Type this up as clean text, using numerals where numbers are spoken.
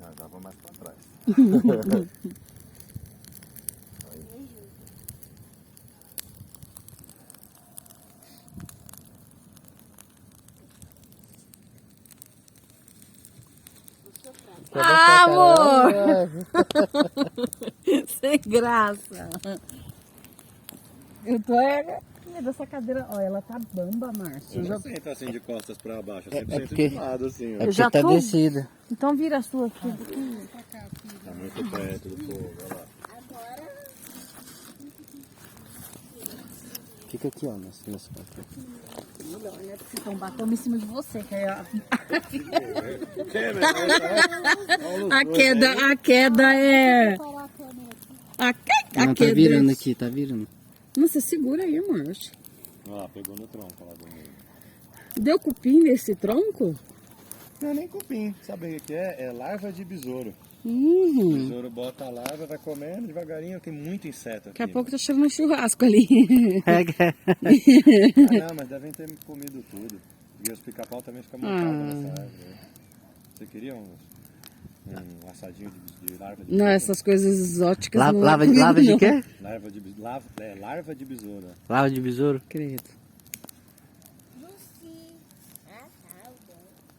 Ah, dava mais pra trás. Ah, amor! Sem graça. Eu tô dessa cadeira. Ó, ela tá bamba, Márcio. Eu já sento assim de costas pra baixo, eu É sempre sento porque- de lado assim, ó. É porque já tá tô- descida. Então vira a sua aqui. Tá muito perto do fogo, olha lá. Fica aqui, ó, nesse canto. Melhor, né? Porque estão batendo em cima de você. Que é a queda é. A Não, tá queda virando é... aqui, tá virando. Nossa, segura aí, Márcio. Olha lá, pegou no tronco lá do meio. Deu cupim nesse tronco? Não é nem cupim, sabe o que é? É larva de besouro. O Uhum. besouro bota a larva, vai comendo devagarinho, tem muito inseto aqui. Daqui a pouco tá chegando um churrasco ali. Ah, não, mas devem ter comido tudo. E os pica-pau também ficam montados nessa árvore. Você queria um assadinho de larva de Não, besouro? essas coisas exóticas não é Lava comigo, de não. quê? Larva de besouro. Lava de besouro? Credo.